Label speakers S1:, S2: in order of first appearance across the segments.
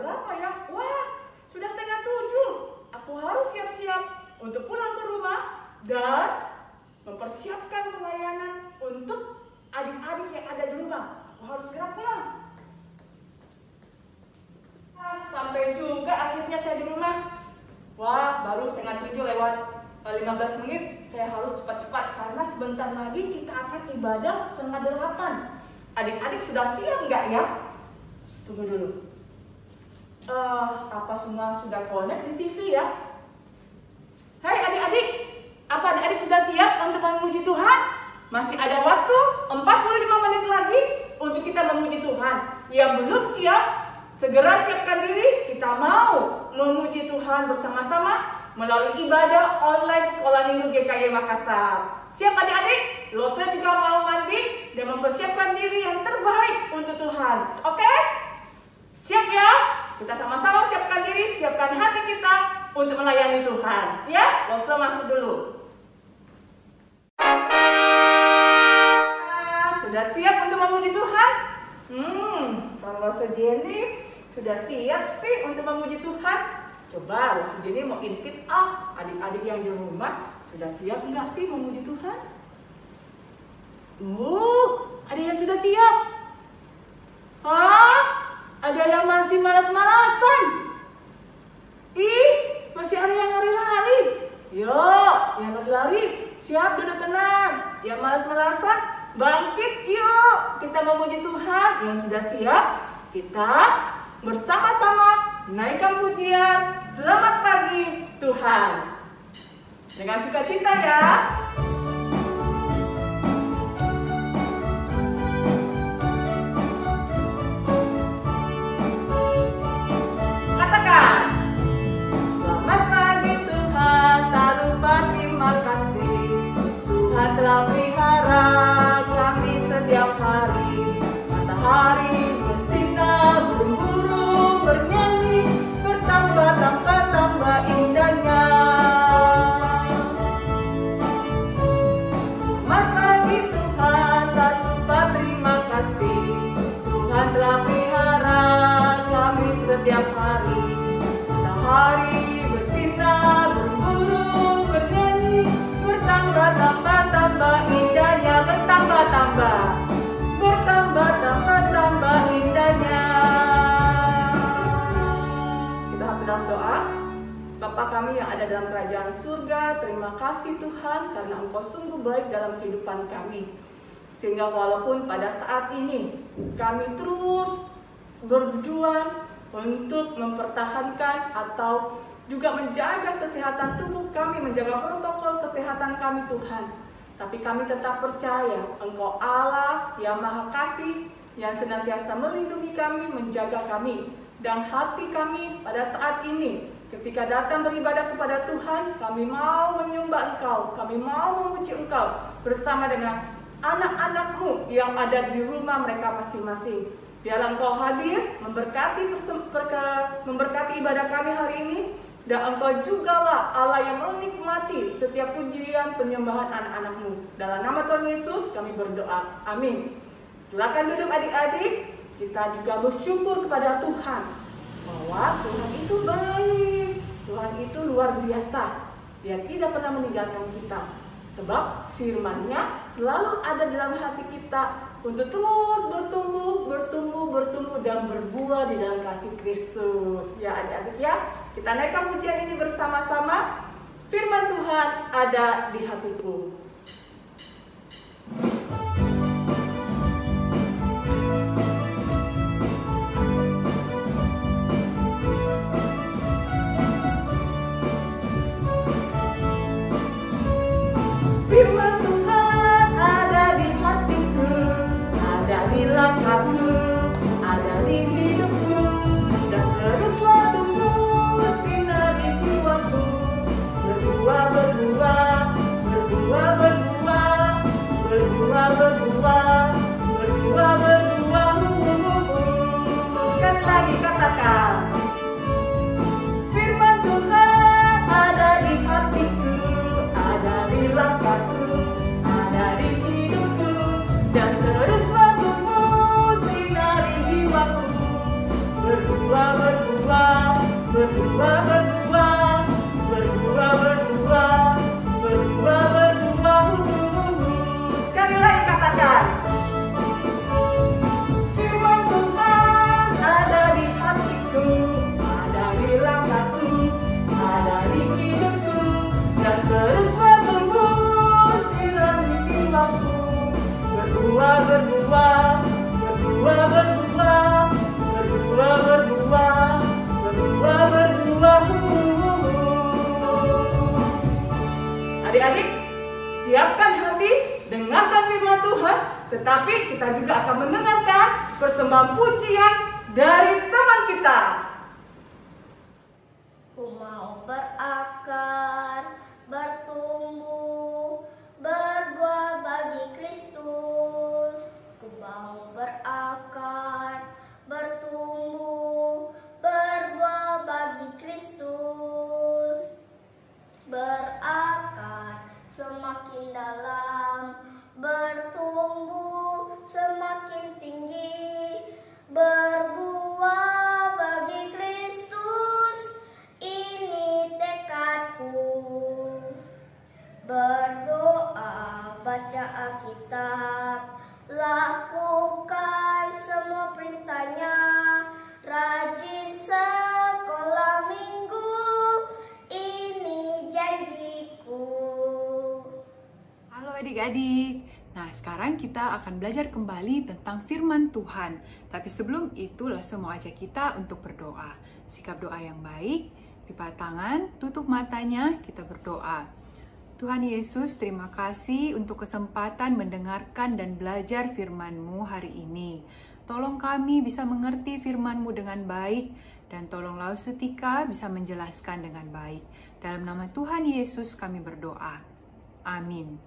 S1: berapa ya? Wah, sudah 6:30. Aku harus siap-siap untuk pulang ke rumah dan mempersiapkan pelayanan untuk adik-adik yang ada di rumah. Aku harus segera pulang. Sampai juga akhirnya saya di rumah. Wah, baru 6:30 lewat 15 menit. Saya harus cepat-cepat karena sebentar lagi kita akan ibadah 7:30. Adik-adik sudah siap nggak ya? Tunggu dulu. Apa semua sudah connect di TV ya? Hai adik-adik, apa adik-adik sudah siap untuk memuji Tuhan? Masih ada waktu 45 menit lagi untuk kita memuji Tuhan. Yang belum siap, segera siapkan diri. Kita mau memuji Tuhan bersama-sama melalui ibadah online Sekolah Minggu GKY Makassar. Siap adik-adik? Lose juga mau mandi dan mempersiapkan diri yang terbaik untuk Tuhan. Oke? Siap ya? Kita sama-sama siapkan diri, siapkan hati kita untuk melayani Tuhan. Ya? Lose masuk dulu. Sudah siap untuk memuji Tuhan? Kalau Jenny sudah siap sih untuk memuji Tuhan. Coba Jenny mau intip adik-adik yang di rumah sudah siap nggak sih memuji Tuhan? Ada yang sudah siap. Ada yang masih malas-malasan. Masih ada yang lari-lari. Yuk, yang lari-lari siap duduk tenang. Yang malas-malasan bangkit yuk. Kita memuji Tuhan. Yang sudah siap, kita bersama-sama naikkan pujian. Selamat pagi Tuhan. Dengan sukacita ya. Katakan, selamat pagi Tuhan, tak lupa terima kasih. Tuhan telah pelihara kami setiap hari. Matahari bersinar, burung-burung bernyanyi, bertambah indahnya. Selamat pagi Tuhan, tak lupa terima kasih. Tuhan telah pelihara kami setiap hari. Matahari bersinar, burung-burung bernyanyi, bertambah indahnya, bertambah indahnya. Kita dalam doa. Bapa kami yang ada dalam kerajaan surga, terima kasih Tuhan karena Engkau sungguh baik dalam kehidupan kami. Sehingga walaupun pada saat ini kami terus berjuang untuk mempertahankan atau juga menjaga kesehatan tubuh kami, menjaga protokol kesehatan kami Tuhan. Tapi kami tetap percaya Engkau Allah yang Maha Kasih, yang senantiasa melindungi kami, menjaga kami. Dan hati kami pada saat ini ketika datang beribadah kepada Tuhan, kami mau menyembah Engkau, kami mau memuji Engkau bersama dengan anak-anak-Mu yang ada di rumah mereka masing-masing. Biarlah Engkau hadir, memberkati ibadah kami hari ini. Dan Engkau jugalah Allah yang menikmati setiap pujian penyembahan anak-anak-Mu. Dalam nama Tuhan Yesus kami berdoa. Amin. Silakan duduk adik-adik. Kita juga bersyukur kepada Tuhan bahwa Tuhan itu baik. Tuhan itu luar biasa. Dia tidak pernah meninggalkan kita. Sebab firman-Nya selalu ada dalam hati kita untuk terus bertumbuh dan berbuah di dalam kasih Kristus. Ya adik-adik ya, kita naikkan pujian ini bersama-sama. Firman Tuhan ada di hatiku. Firman Tuhan ada di hatiku, ada di langkahku, ada di hidupku, dan teruslah tumbuh sinari jiwaku, berbuah, Sekali lagi katakan, firman Tuhan ada di hatiku, ada di langkahku, ada di hidupku, dan teruslah tumbuh sinari jiwaku, berbuah. berdua, berdua, berdua, berdua, berdua, berdua. Sekali lagi katakan. Firman Tuhan ada di hatiku, ada di langkahku, ada di hidupku, dan terus bertumbuh siram di jiwaku. Berdua, berdua, berdua, berdua, berdua, berdua, berdua, berdua. Adik-adik, siapkan hati, dengarkan firman Tuhan, tetapi kita juga akan mendengarkan persembahan pujian dari teman kita.
S2: Ku mau berakar, bertumbuh, berbuah bagi Kristus. Ku mau berakar, bertumbuh, berbuah bagi Kristus. Berakar semakin dalam, bertumbuh semakin tinggi, berbuah bagi Kristus. Ini tekadku. Berdoa, baca Alkitab, lakukan semua perintahnya, rajin sekolah minggu, ini janjiku.
S3: Halo adik-adik. Nah, sekarang kita akan belajar kembali tentang firman Tuhan. Tapi sebelum itu, Lause mau ajak kita untuk berdoa. Sikap doa yang baik, lipat tangan, tutup matanya, kita berdoa. Tuhan Yesus, terima kasih untuk kesempatan mendengarkan dan belajar firman-Mu hari ini. Tolong kami bisa mengerti firman-Mu dengan baik, dan tolong Lause Tika bisa menjelaskan dengan baik. Dalam nama Tuhan Yesus kami berdoa. Amin.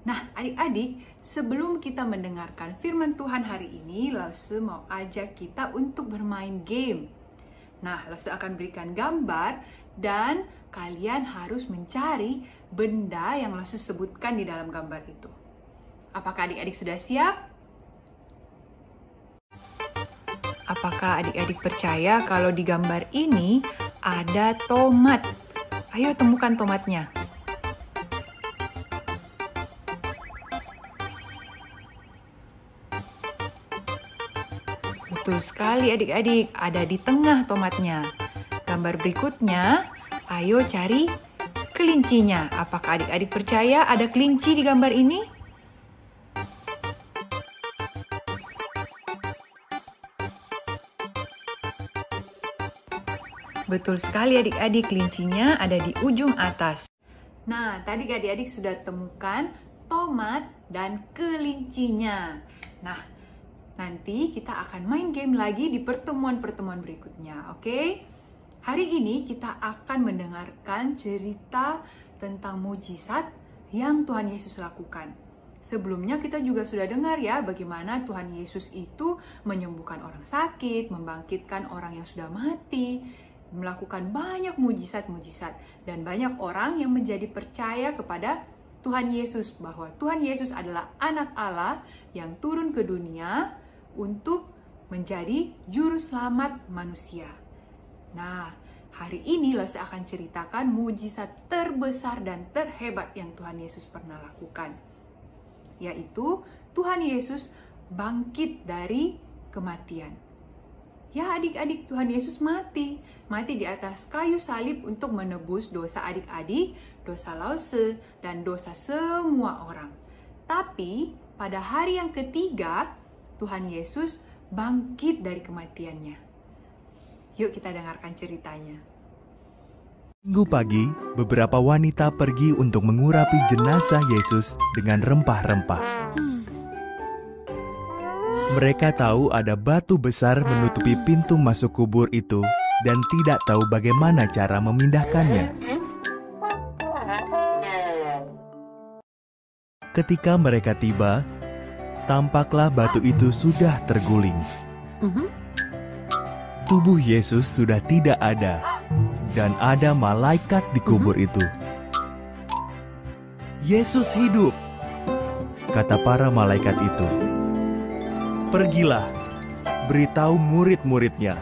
S3: Nah, adik-adik, sebelum kita mendengarkan firman Tuhan hari ini, Lause mau ajak kita untuk bermain game. Nah, Lause akan berikan gambar dan kalian harus mencari benda yang Lause sebutkan di dalam gambar itu. Apakah adik-adik sudah siap? Apakah adik-adik percaya kalau di gambar ini ada tomat? Ayo temukan tomatnya. Betul sekali adik-adik, ada di tengah tomatnya. Gambar berikutnya, ayo cari kelincinya. Apakah adik-adik percaya ada kelinci di gambar ini? Betul sekali adik-adik, kelincinya ada di ujung atas. Nah, tadi adik-adik sudah temukan tomat dan kelincinya. Nah, nanti kita akan main game lagi di pertemuan-pertemuan berikutnya, oke? Hari ini kita akan mendengarkan cerita tentang mujizat yang Tuhan Yesus lakukan. Sebelumnya kita juga sudah dengar ya bagaimana Tuhan Yesus itu menyembuhkan orang sakit, membangkitkan orang yang sudah mati, melakukan banyak mujizat-mujizat, dan banyak orang yang menjadi percaya kepada Tuhan Yesus, bahwa Tuhan Yesus adalah anak Allah yang turun ke dunia untuk menjadi juru selamat manusia. Nah, hari ini Lause akan ceritakan mujizat terbesar dan terhebat yang Tuhan Yesus pernah lakukan, yaitu Tuhan Yesus bangkit dari kematian. Ya adik-adik, Tuhan Yesus mati di atas kayu salib untuk menebus dosa adik-adik, dosa Lause, dan dosa semua orang. Tapi pada hari yang ketiga, Tuhan Yesus bangkit dari kematiannya. Yuk kita dengarkan ceritanya.
S4: Minggu pagi, beberapa wanita pergi untuk mengurapi jenazah Yesus dengan rempah-rempah. Mereka tahu ada batu besar menutupi pintu masuk kubur itu dan tidak tahu bagaimana cara memindahkannya. Ketika mereka tiba, tampaklah batu itu sudah terguling. Tubuh Yesus sudah tidak ada, dan ada malaikat di kubur itu. Yesus hidup, kata para malaikat itu. Pergilah, beritahu murid-muridnya.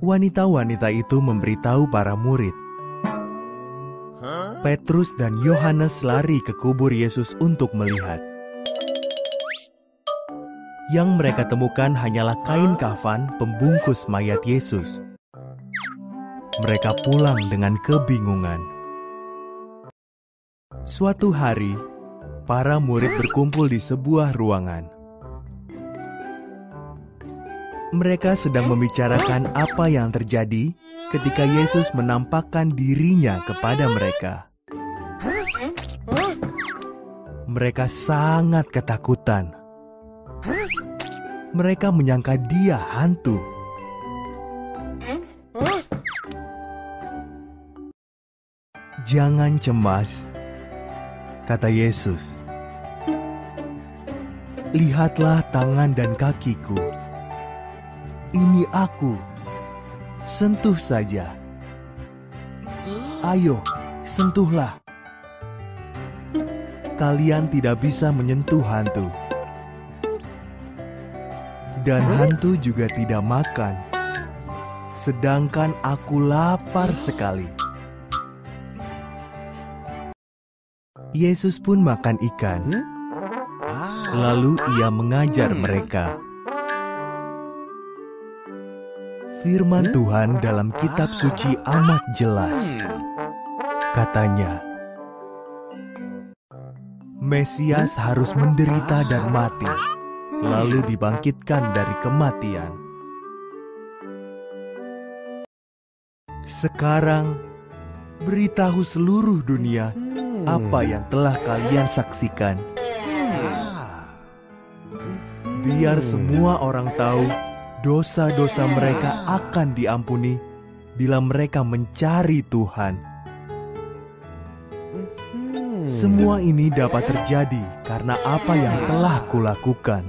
S4: Wanita-wanita itu memberitahu para murid. Petrus dan Yohanes lari ke kubur Yesus untuk melihat. Yang mereka temukan hanyalah kain kafan pembungkus mayat Yesus. Mereka pulang dengan kebingungan. Suatu hari, para murid berkumpul di sebuah ruangan. Mereka sedang membicarakan apa yang terjadi ketika Yesus menampakkan dirinya kepada mereka. Mereka sangat ketakutan. Mereka menyangka dia hantu. "Jangan cemas," kata Yesus. "Lihatlah tangan dan kakiku. Ini aku. Sentuh saja. Ayo, sentuhlah. Kalian tidak bisa menyentuh hantu. Dan hantu juga tidak makan. Sedangkan aku lapar sekali." Yesus pun makan ikan. Lalu ia mengajar mereka. Firman Tuhan dalam kitab suci amat jelas. Katanya, Mesias harus menderita dan mati, lalu dibangkitkan dari kematian. Sekarang, beritahu seluruh dunia apa yang telah kalian saksikan. Biar semua orang tahu dosa-dosa mereka akan diampuni bila mereka mencari Tuhan. Semua ini dapat terjadi karena apa yang telah kulakukan.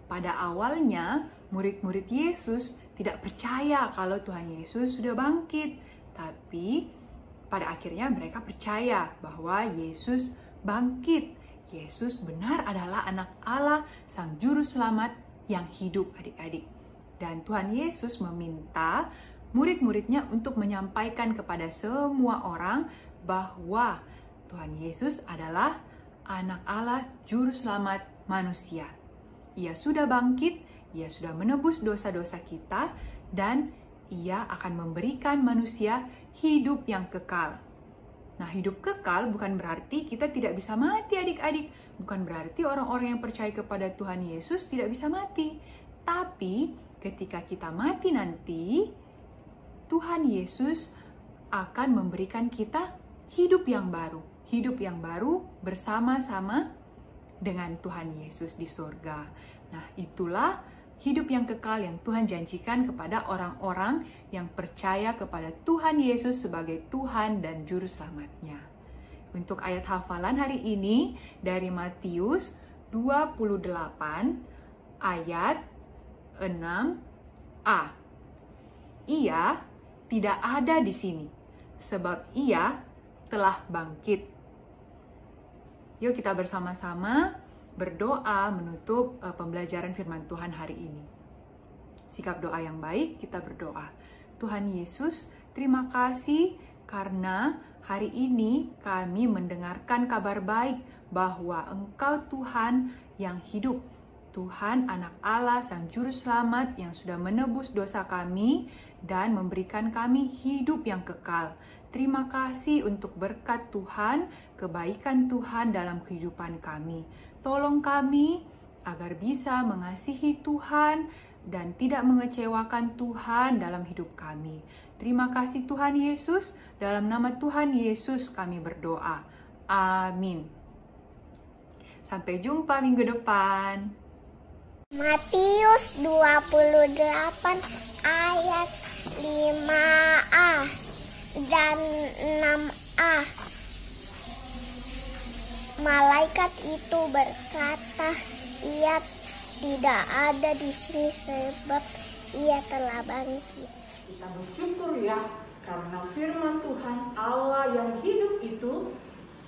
S3: Pada awalnya, murid-murid Yesus tidak percaya kalau Tuhan Yesus sudah bangkit. Tapi pada akhirnya mereka percaya bahwa Yesus bangkit. Yesus benar adalah anak Allah, Sang Juru Selamat yang hidup, adik-adik. Dan Tuhan Yesus meminta murid-muridnya untuk menyampaikan kepada semua orang bahwa Tuhan Yesus adalah anak Allah, Juru Selamat manusia. Ia sudah bangkit, ia sudah menebus dosa-dosa kita, dan ia akan memberikan manusia hidup yang kekal. Nah, hidup kekal bukan berarti kita tidak bisa mati, adik-adik. Bukan berarti orang-orang yang percaya kepada Tuhan Yesus tidak bisa mati. Tapi, ketika kita mati nanti, Tuhan Yesus akan memberikan kita hidup yang baru. Hidup yang baru bersama-sama dengan Tuhan Yesus di surga. Nah, itulah hidup yang kekal yang Tuhan janjikan kepada orang-orang yang percaya kepada Tuhan Yesus sebagai Tuhan dan Juru Selamatnya. Untuk ayat hafalan hari ini dari Matius 28 ayat 6a. Ia tidak ada di sini, sebab ia telah bangkit. Yuk kita bersama-sama berdoa menutup pembelajaran firman Tuhan hari ini. Sikap doa yang baik, kita berdoa. Tuhan Yesus, terima kasih karena hari ini kami mendengarkan kabar baik bahwa Engkau Tuhan yang hidup. Tuhan anak Allah, Sang Juru Selamat yang sudah menebus dosa kami dan memberikan kami hidup yang kekal. Terima kasih untuk berkat Tuhan, kebaikan Tuhan dalam kehidupan kami. Tolong kami agar bisa mengasihi Tuhan dan tidak mengecewakan Tuhan dalam hidup kami. Terima kasih Tuhan Yesus, dalam nama Tuhan Yesus kami berdoa. Amin. Sampai jumpa minggu depan.
S2: Matius 28 ayat 5a dan 6a. Malaikat itu berkata, ia tidak ada di sini sebab ia telah bangkit.
S1: Kita bersyukur ya, karena firman Tuhan Allah yang hidup itu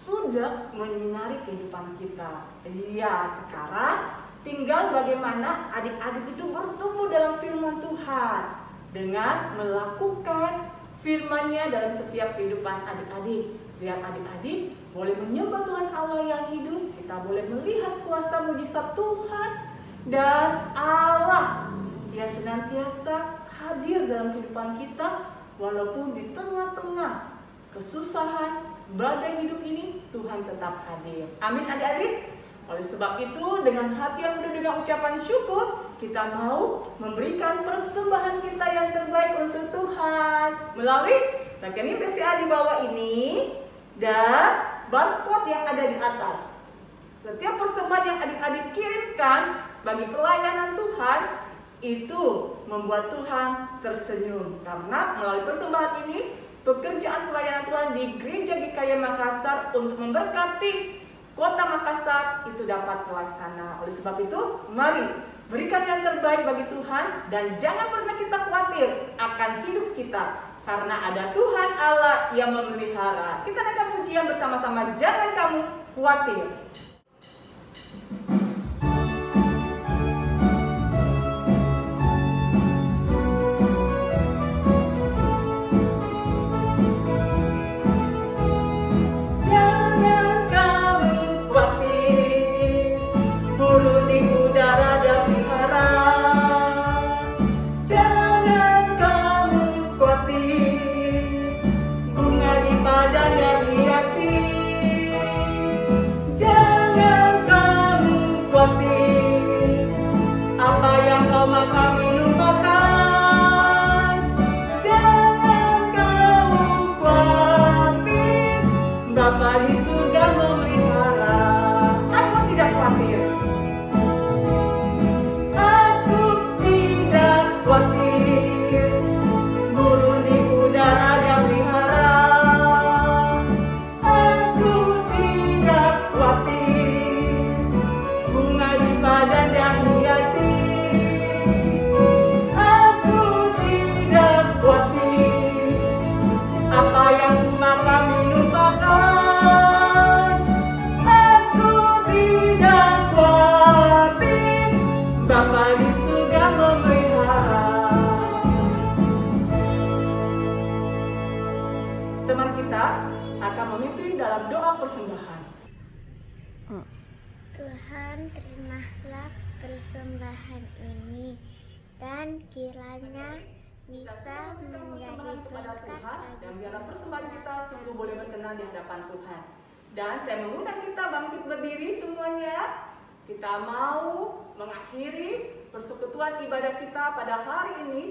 S1: sudah menyinari kehidupan kita. Iya, sekarang tinggal bagaimana adik-adik itu bertumbuh dalam firman Tuhan dengan melakukan firman-Nya dalam setiap kehidupan adik-adik. Biar adik-adik boleh menyembah Tuhan Allah yang hidup, kita boleh melihat kuasa mujizat Tuhan dan Allah yang senantiasa hadir dalam kehidupan kita, walaupun di tengah-tengah kesusahan, badai hidup ini, Tuhan tetap hadir. Amin adik-adik. Oleh sebab itu, dengan hati yang penuh dengan ucapan syukur, kita mau memberikan persembahan kita yang terbaik untuk Tuhan melalui rekening BCA di bawah ini dan barcode yang ada di atas. Setiap persembahan yang adik-adik kirimkan bagi pelayanan Tuhan itu membuat Tuhan tersenyum, karena melalui persembahan ini pekerjaan pelayanan Tuhan di Gereja GKY Makassar untuk memberkati Kota Makassar itu dapat terlaksana. Oleh sebab itu, mari berikan yang terbaik bagi Tuhan dan jangan pernah kita khawatir akan hidup kita, karena ada Tuhan Allah yang memelihara. Kita naikkan pujian bersama-sama, jangan kamu khawatir. Teman kita akan memimpin dalam doa persembahan.
S2: Tuhan, terimalah persembahan ini dan kiranya bisa menjadi berkat bagi
S1: dan biarlah persembahan kita sungguh boleh berkenan di hadapan Tuhan. Dan saya mengundang kita bangkit berdiri semuanya. Kita mau mengakhiri persekutuan ibadah kita pada hari ini,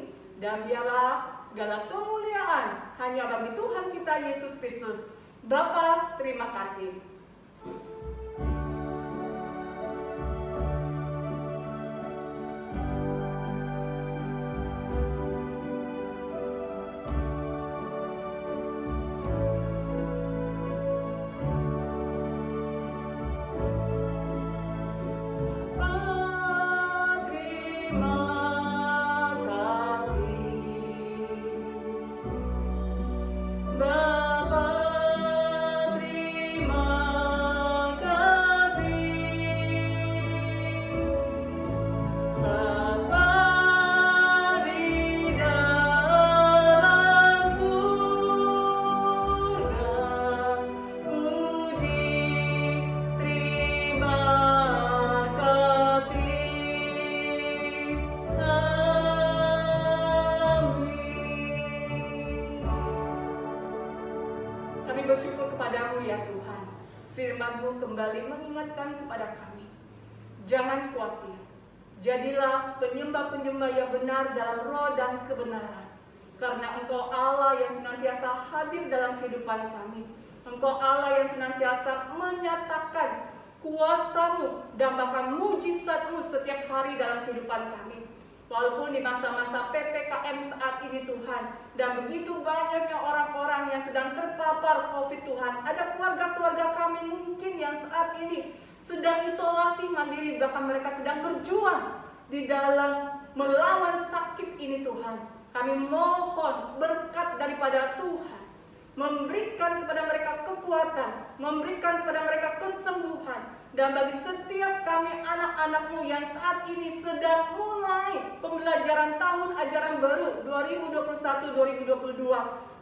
S1: dan biarlah segala kemuliaan hanya bagi Tuhan kita Yesus Kristus. Bapa, terima kasih. Bersyukur kepadamu ya Tuhan. Firman-Mu kembali mengingatkan kepada kami, jangan khawatir, jadilah penyembah-penyembah yang benar dalam roh dan kebenaran, karena Engkau Allah yang senantiasa hadir dalam kehidupan kami. Engkau Allah yang senantiasa menyatakan kuasa-Mu dan bahkan mujizat-Mu setiap hari dalam kehidupan kami. Walaupun di masa-masa PPKM saat ini Tuhan, dan begitu banyaknya orang-orang yang sedang terpapar COVID Tuhan, ada keluarga-keluarga kami mungkin yang saat ini sedang isolasi mandiri, bahkan mereka sedang berjuang di dalam melawan sakit ini Tuhan. Kami mohon berkat daripada Tuhan, memberikan kepada mereka kekuatan, memberikan kepada mereka kesembuhan, Dan bagi setiap kami anak-anak-Mu yang saat ini sedang mulai pembelajaran tahun ajaran baru 2021-2022,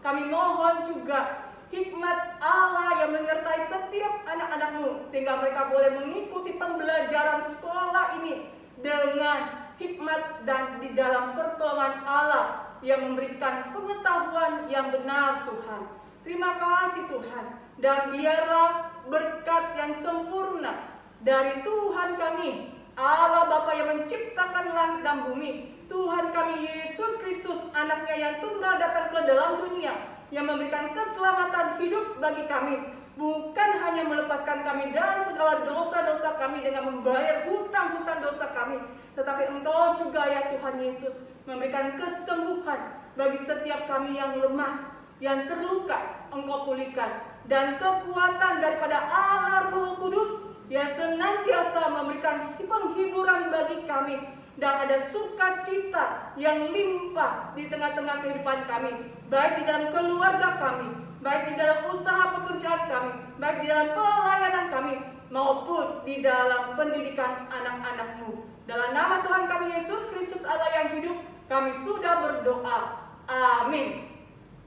S1: kami mohon juga hikmat Allah yang menyertai setiap anak-anak-Mu, sehingga mereka boleh mengikuti pembelajaran sekolah ini dengan hikmat dan di dalam pertolongan Allah yang memberikan pengetahuan yang benar, Tuhan. Terima kasih Tuhan, dan biarlah berkat yang sempurna dari Tuhan kami, Allah Bapa yang menciptakan langit dan bumi, Tuhan kami Yesus Kristus, anaknya yang tunggal datang ke dalam dunia, yang memberikan keselamatan hidup bagi kami, bukan hanya melepaskan kami dari segala dosa-dosa kami dengan membayar hutang-hutang dosa kami, tetapi Engkau juga ya Tuhan Yesus memberikan kesembuhan bagi setiap kami yang lemah, yang terluka, Engkau pulihkan, dan kekuatan daripada Allah Roh Kudus yang senantiasa memberikan penghiburan bagi kami, dan ada sukacita yang limpah di tengah-tengah kehidupan kami, baik di dalam keluarga kami, baik di dalam usaha pekerjaan kami, baik di dalam pelayanan kami, maupun di dalam pendidikan anak-anak-Mu. Dalam nama Tuhan kami Yesus Kristus Allah yang hidup, kami sudah berdoa. Amin.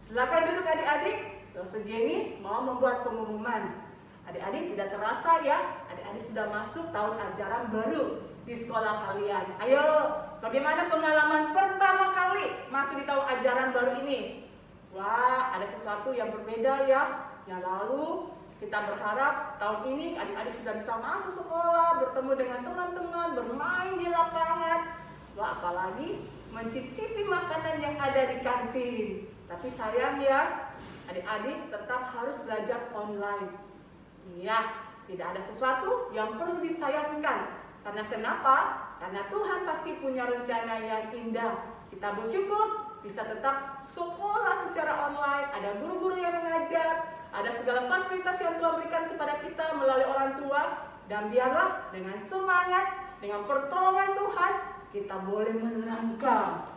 S1: Silakan duduk adik-adik. Dosen Jenny mau membuat pengumuman. Adik-adik tidak terasa ya, adik-adik sudah masuk tahun ajaran baru di sekolah kalian. Ayo, bagaimana pengalaman pertama kali masuk di tahun ajaran baru ini? Wah, ada sesuatu yang berbeda ya. Yang lalu kita berharap tahun ini adik-adik sudah bisa masuk sekolah, bertemu dengan teman-teman, bermain di lapangan. Wah, apalagi mencicipi makanan yang ada di kantin. Tapi sayang ya, adik-adik tetap harus belajar online. Iya, tidak ada sesuatu yang perlu disayangkan. Karena kenapa? Karena Tuhan pasti punya rencana yang indah. Kita bersyukur bisa tetap sekolah secara online, ada guru-guru yang mengajar, ada segala fasilitas yang Tuhan berikan kepada kita melalui orang tua. Dan biarlah dengan semangat, dengan pertolongan Tuhan, kita boleh melangkah.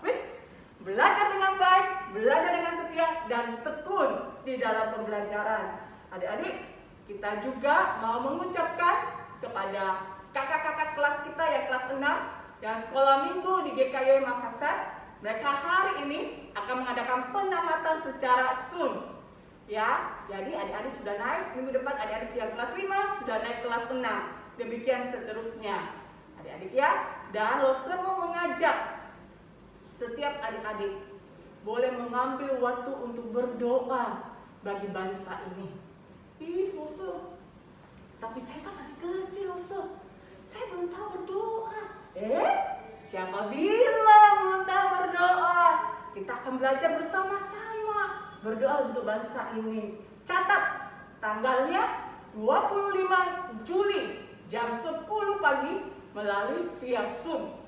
S1: Belajar dengan baik, belajar dengan setia, dan tekun di dalam pembelajaran. Adik-adik, kita juga mau mengucapkan kepada kakak-kakak kelas kita yang kelas 6 yang sekolah minggu di GKY Makassar, mereka hari ini akan mengadakan penamatan secara Zoom. Ya, jadi adik-adik sudah naik, minggu depan adik-adik yang kelas 5 sudah naik kelas 6. Demikian seterusnya. Adik-adik ya, dan lo semua mengajak setiap adik-adik boleh mengambil waktu untuk berdoa bagi bangsa ini. Ih, Lose, tapi saya kan masih kecil, Lose. Saya belum tahu berdoa. Siapa bilang belum tahu berdoa? Kita akan belajar bersama-sama berdoa untuk bangsa ini. Catat, tanggalnya 25 Juli jam 10 pagi melalui via Zoom.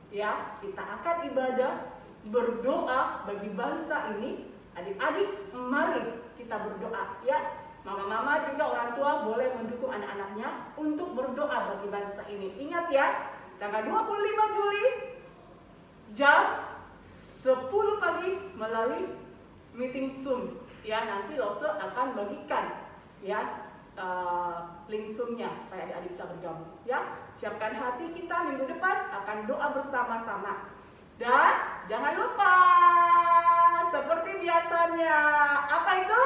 S1: Ya, kita akan ibadah berdoa bagi bangsa ini. Adik-adik, mari kita berdoa ya. Mama-mama juga orang tua boleh mendukung anak-anaknya untuk berdoa bagi bangsa ini. Ingat ya, tanggal 25 Juli jam 10 pagi melalui meeting Zoom. Ya, nanti Lose akan bagikan ya link Zoom-nya supaya adik-adik bisa bergabung ya. Siapkan hati kita, minggu depan akan doa bersama-sama. Dan jangan lupa seperti biasanya, apa itu?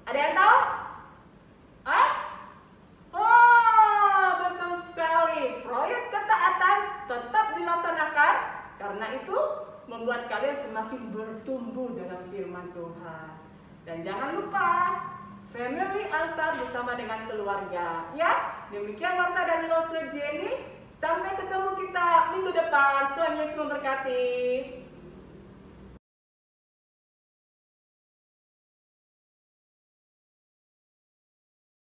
S1: Ada yang tahu? Oh, betul sekali. Proyek ketaatan tetap dilaksanakan karena itu membuat kalian semakin bertumbuh dalam firman Tuhan. Dan jangan lupa family altar bersama dengan keluarga. Ya, demikian warta dari Lose Jenny. Sampai ketemu kita minggu depan. Tuhan Yesus memberkati.